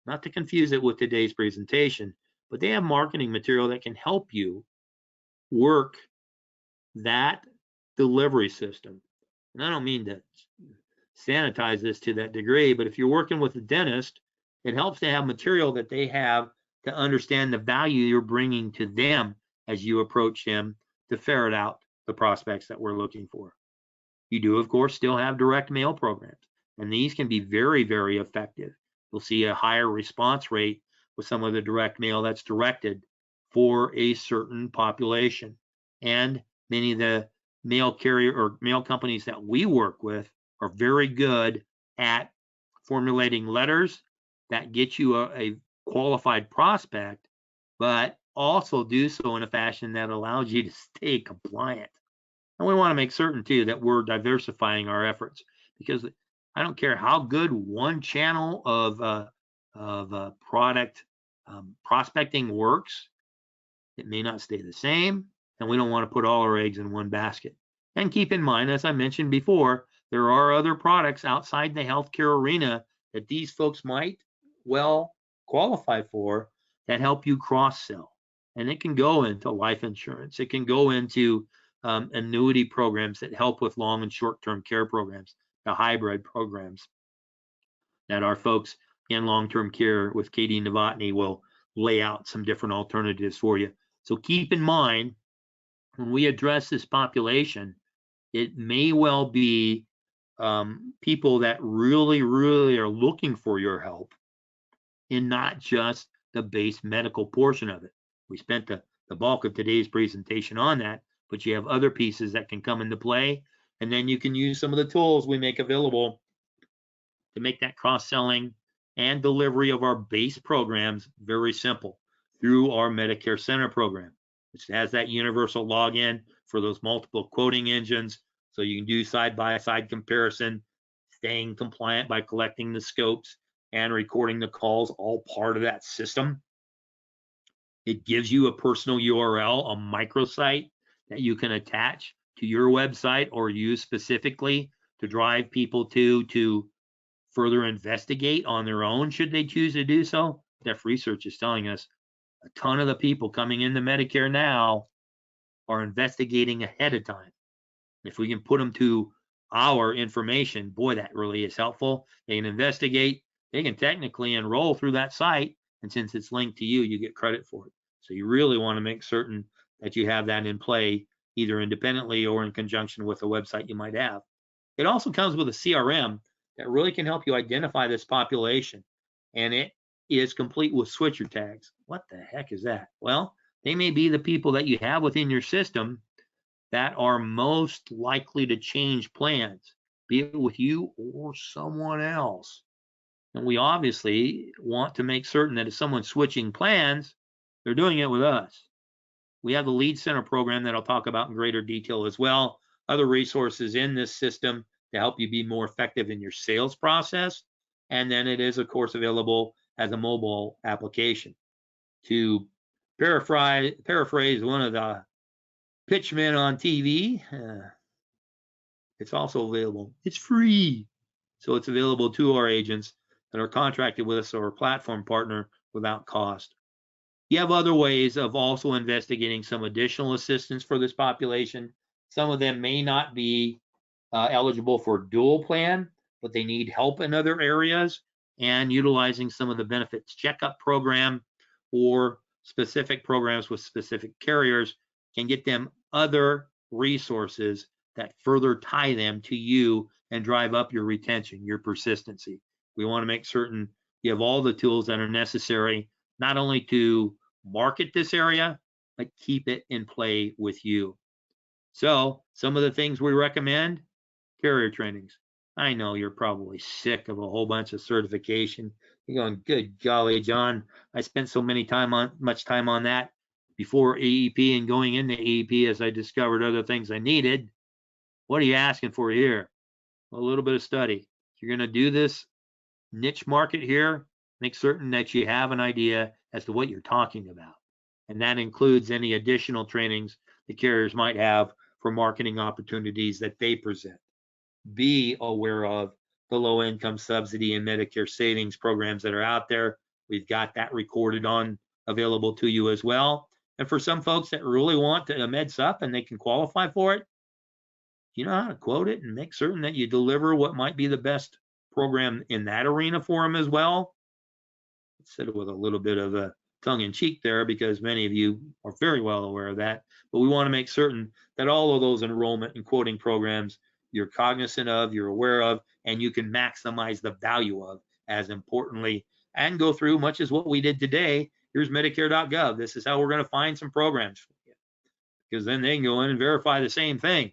not to confuse it with today's presentation, but they have marketing material that can help you work that delivery system. And I don't mean to sanitize this to that degree, but if you're working with a dentist, it helps to have material that they have to understand the value you're bringing to them as you approach them to ferret out the prospects that we're looking for. You do, of course, still have direct mail programs, and these can be very, very effective. You'll see a higher response rate with some of the direct mail that's directed for a certain population. And many of the mail carrier or mail companies that we work with are very good at formulating letters that get you a qualified prospect, but also do so in a fashion that allows you to stay compliant. And we want to make certain too that we're diversifying our efforts, because I don't care how good one channel of product prospecting works, it may not stay the same, and we don't want to put all our eggs in one basket. And keep in mind, as I mentioned before, there are other products outside the healthcare arena that these folks might well qualify for that help you cross-sell. And it can go into life insurance. It can go into annuity programs that help with long and short-term care programs, the hybrid programs that our folks in long-term care with Katie Novotny will lay out some different alternatives for you. So keep in mind, when we address this population, it may well be people that really, really are looking for your help, and not just the base medical portion of it. We spent the bulk of today's presentation on that, but you have other pieces that can come into play, and then you can use some of the tools we make available to make that cross-selling and delivery of our base programs very simple through our Medicare Center program, which has that universal login for those multiple quoting engines, so you can do side-by-side comparison, staying compliant by collecting the scopes and recording the calls, all part of that system. It gives you a personal URL, a microsite that you can attach to your website or use specifically to drive people to further investigate on their own should they choose to do so. Deaf research is telling us a ton of the people coming into Medicare now are investigating ahead of time. If we can put them to our information, boy, that really is helpful. They can investigate, they can technically enroll through that site, and since it's linked to you, you get credit for it. So you really want to make certain that you have that in play, either independently or in conjunction with a website you might have. It also comes with a CRM that really can help you identify this population, and it is complete with switcher tags. What the heck is that? Well, they may be the people that you have within your system that are most likely to change plans, be it with you or someone else. And we obviously want to make certain that if someone's switching plans, they're doing it with us. We have the Lead Center program that I'll talk about in greater detail as well. Other resources in this system to help you be more effective in your sales process. And then it is, of course, available as a mobile application. To paraphrase one of the pitchmen on TV, it's also available. It's free. So it's available to our agents that are contracted with us or a platform partner without cost. You have other ways of also investigating some additional assistance for this population. Some of them may not be eligible for dual plan, but they need help in other areas, and utilizing some of the benefits checkup program or specific programs with specific carriers can get them other resources that further tie them to you and drive up your retention, your persistency. We want to make certain you have all the tools that are necessary, not only to market this area, but keep it in play with you. So some of the things we recommend: carrier trainings. I know you're probably sick of a whole bunch of certification. You're going, good golly, John, I spent so much time on that before AEP and going into AEP as I discovered other things I needed. What are you asking for here? A little bit of study. If you're going to do this niche market here, make certain that you have an idea as to what you're talking about. And that includes any additional trainings the carriers might have for marketing opportunities that they present. Be aware of the low income subsidy and Medicare savings programs that are out there. We've got that recorded on available to you as well. And for some folks that really want a med sup and they can qualify for it, you know how to quote it and make certain that you deliver what might be the best program in that arena for them as well. I said it with a little bit of a tongue in cheek there because many of you are very well aware of that. But we want to make certain that all of those enrollment and quoting programs you're cognizant of, you're aware of, and you can maximize the value of, as importantly, and go through much as what we did today. Here's Medicare.gov. This is how we're going to find some programs for you, because then they can go in and verify the same thing.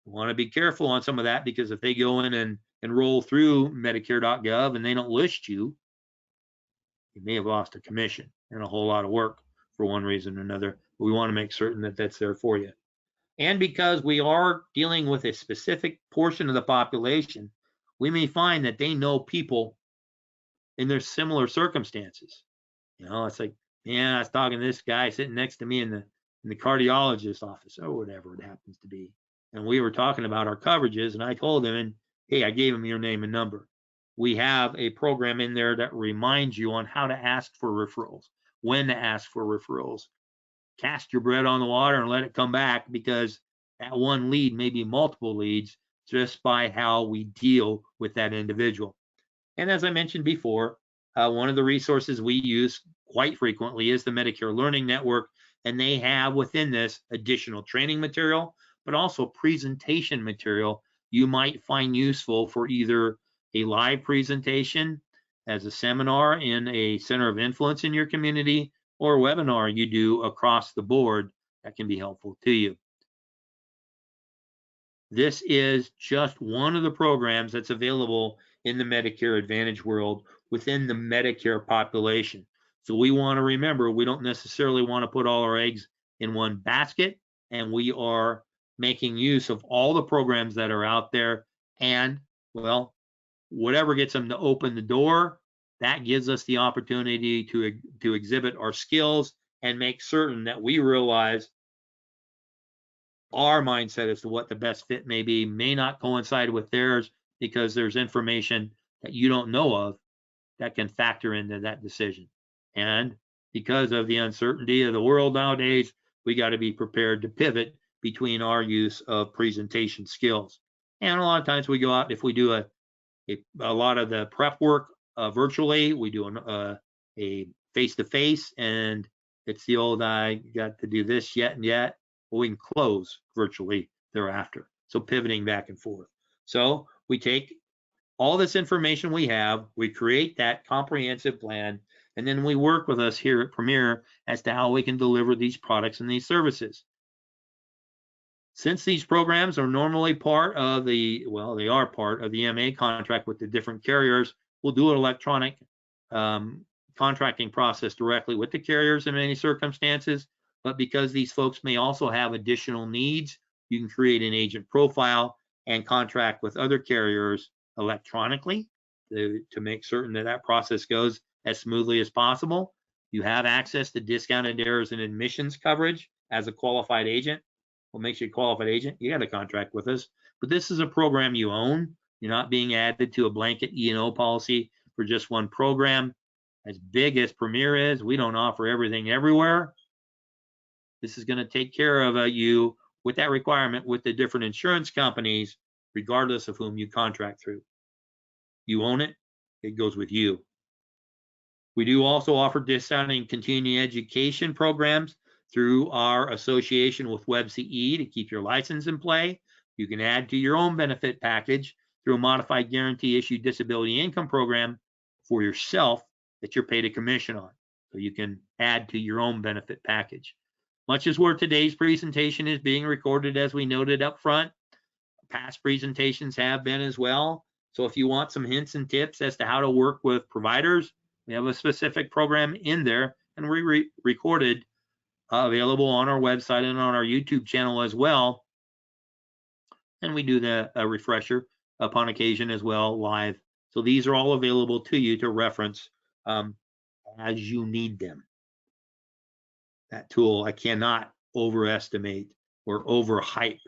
You want to be careful on some of that, because if they go in and enroll through Medicare.gov and they don't list you, you may have lost a commission and a whole lot of work for one reason or another. But we want to make certain that that's there for you. And because we are dealing with a specific portion of the population, we may find that they know people in their similar circumstances. You know, it's like, yeah, I was talking to this guy sitting next to me in the cardiologist office, or whatever it happens to be. And we were talking about our coverages, and I told him, and hey, I gave him your name and number. We have a program in there that reminds you on how to ask for referrals, when to ask for referrals. Cast your bread on the water and let it come back, because that one lead may be multiple leads just by how we deal with that individual. And as I mentioned before, one of the resources we use quite frequently is the Medicare Learning Network, and they have within this additional training material, but also presentation material you might find useful for either a live presentation as a seminar in a center of influence in your community, or a webinar you do across the board that can be helpful to you. This is just one of the programs that's available in the Medicare Advantage world within the Medicare population. So we want to remember, we don't necessarily want to put all our eggs in one basket, and we are making use of all the programs that are out there. And, well, whatever gets them to open the door, that gives us the opportunity to exhibit our skills and make certain that we realize our mindset as to what the best fit may be may not coincide with theirs, because there's information that you don't know of that can factor into that decision. And because of the uncertainty of the world nowadays, we got to be prepared to pivot between our use of presentation skills. And a lot of times we go out, if we do a lot of the prep work virtually, we do a face-to-face, and it's the old, I got to do this yet and yet. Well, we can close virtually thereafter. So pivoting back and forth. So we take all this information we have, we create that comprehensive plan, and then we work with us here at Premier as to how we can deliver these products and these services. Since these programs are normally part of they are part of the MA contract with the different carriers, we'll do an electronic contracting process directly with the carriers in many circumstances. But because these folks may also have additional needs, you can create an agent profile and contract with other carriers electronically to make certain that that process goes as smoothly as possible. You have access to discounted errors and admissions coverage as a qualified agent. What makes you a qualified agent? You got to contract with us. But this is a program you own. You're not being added to a blanket E&O policy for just one program. As big as Premier is, we don't offer everything everywhere. This is going to take care of you with that requirement with the different insurance companies, regardless of whom you contract through. You own it, it goes with you. We do also offer discounting continuing education programs. through our association with WebCE to keep your license in play. You can add to your own benefit package through a modified guarantee issued disability income program for yourself that you're paid a commission on. So you can add to your own benefit package. Much as where today's presentation is being recorded, as we noted up front, past presentations have been as well. So if you want some hints and tips as to how to work with providers, we have a specific program in there, and we recorded available on our website and on our YouTube channel as well. And we do the refresher upon occasion as well live. So these are all available to you to reference as you need them. That tool, I cannot overestimate or overhype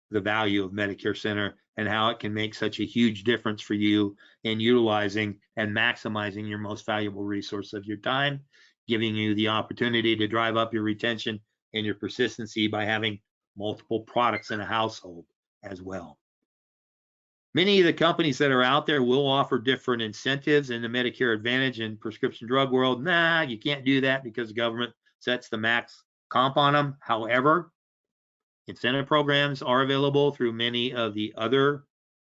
the value of Medicare Center and how it can make such a huge difference for you in utilizing and maximizing your most valuable resource of your time, giving you the opportunity to drive up your retention and your persistency by having multiple products in a household as well. Many of the companies that are out there will offer different incentives in the Medicare Advantage and prescription drug world. Nah, you can't do that because the government sets the max comp on them. However, incentive programs are available through many of the other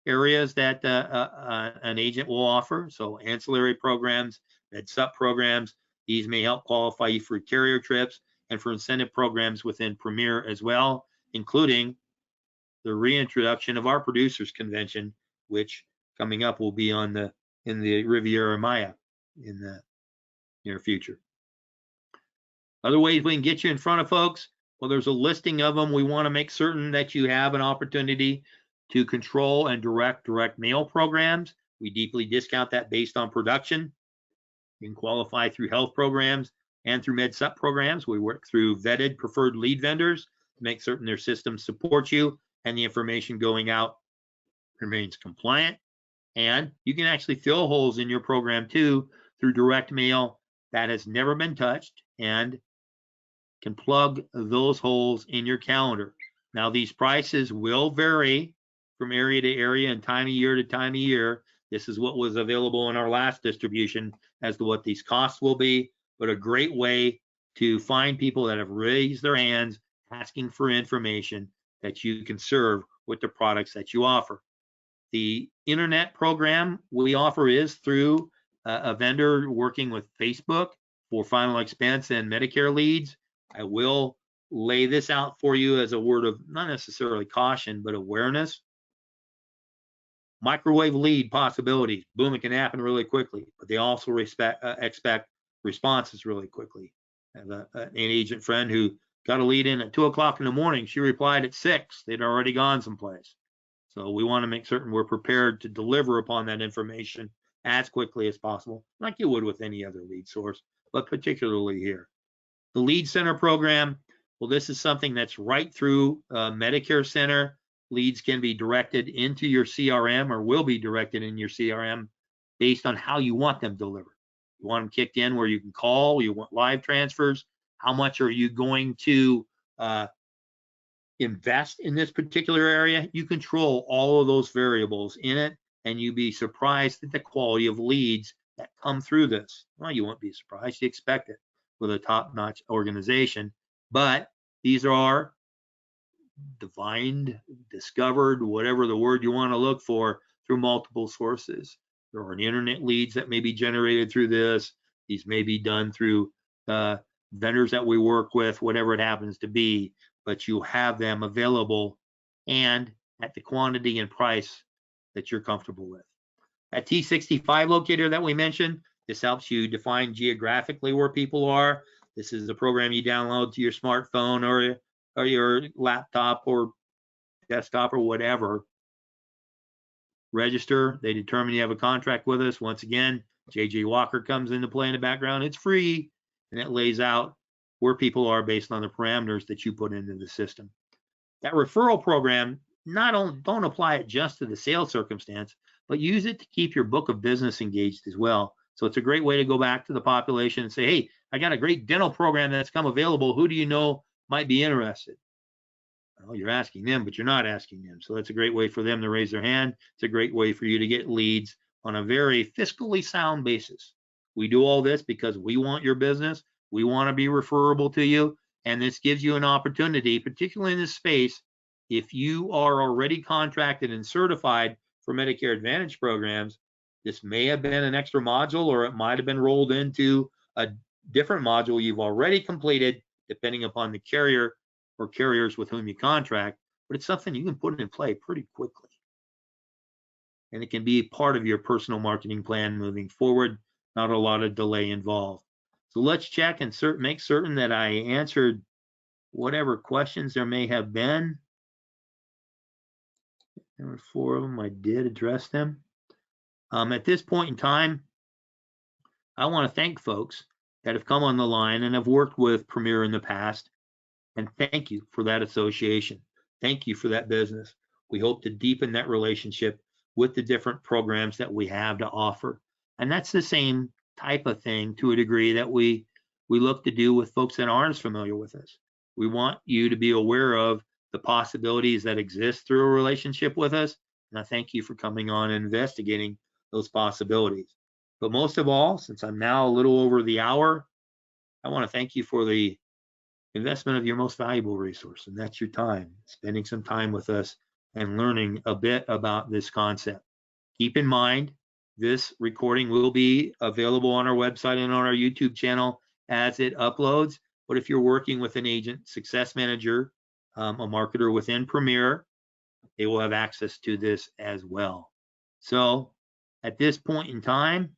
areas that an agent will offer. So ancillary programs, med-sup programs, these may help qualify you for carrier trips and for incentive programs within Premier as well, including the reintroduction of our producers convention, which coming up will be in the Riviera Maya in the near future. Other ways we can get you in front of folks, well, there's a listing of them. We want to make certain that you have an opportunity to control and direct mail programs. We deeply discount that based on production. You can qualify through health programs and through med-sup programs. We work through vetted preferred lead vendors to make certain their systems support you and the information going out remains compliant. And you can actually fill holes in your program too through direct mail that has never been touched and can plug those holes in your calendar. Now, these prices will vary from area to area and time of year to time of year. This is what was available in our last distribution as to what these costs will be, but a great way to find people that have raised their hands asking for information that you can serve with the products that you offer. The internet program we offer is through a vendor working with Facebook for final expense and Medicare leads. I will lay this out for you as a word of not necessarily caution, but awareness. Microwave lead possibilities. Boom, it can happen really quickly, but they also expect responses really quickly. I have an agent friend who got a lead in at 2 o'clock in the morning. She replied at 6. They'd already gone someplace. So we want to make certain we're prepared to deliver upon that information as quickly as possible, like you would with any other lead source, but particularly here. The Lead Center program, well, this is something that's right through Medicare Center. Leads can be directed into your CRM or will be directed in your CRM based on how you want them delivered. You want them kicked in where you can call, you want live transfers. How much are you going to invest in this particular area? You control all of those variables in it, and you'd be surprised at the quality of leads that come through this. Well, you won't be surprised. You expect it with a top-notch organization, but these are divined, discovered, whatever the word you want to look for, through multiple sources. There are internet leads that may be generated through this. These may be done through vendors that we work with, whatever it happens to be, but you have them available and at the quantity and price that you're comfortable with. That T65 locator that we mentioned, this helps you define geographically where people are. This is the program you download to your smartphone or your laptop or desktop or whatever. Register. They determine you have a contract with us. Once again, JJ Walker comes into play in the background. It's free, and it lays out where people are based on the parameters that you put into the system. That referral program, don't apply it just to the sales circumstance, but use it to keep your book of business engaged as well. So it's a great way to go back to the population and say, hey, I got a great dental program that's come available. Who do you know might be interested? Well, you're asking them, but you're not asking them. So that's a great way for them to raise their hand. It's a great way for you to get leads on a very fiscally sound basis. We do all this because we want your business. We want to be referable to you, And this gives you an opportunity, particularly in this space, if you are already contracted and certified for Medicare Advantage programs, this may have been an extra module, or it might have been rolled into a different module you've already completed, depending upon the carrier or carriers with whom you contract. But it's something you can put in play pretty quickly. And it can be part of your personal marketing plan moving forward. Not a lot of delay involved. So let's check and make certain that I answered whatever questions there may have been. There were 4 of them. I did address them. At this point in time, I want to thank folks that have come on the line and have worked with Premier in the past. And thank you for that association. Thank you for that business. We hope to deepen that relationship with the different programs that we have to offer. And that's the same type of thing to a degree that we look to do with folks that aren't as familiar with us. We want you to be aware of the possibilities that exist through a relationship with us. And I thank you for coming on and investigating those possibilities. But most of all, since I'm now a little over the hour, I want to thank you for the investment of your most valuable resource, and that's your time, spending some time with us and learning a bit about this concept. Keep in mind, this recording will be available on our website and on our YouTube channel as it uploads. But if you're working with an agent, success manager, a marketer within Premier, they will have access to this as well. So at this point in time,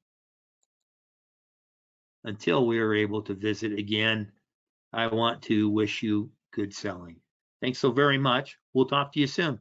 until we are able to visit again, I want to wish you good selling. Thanks so very much. We'll talk to you soon.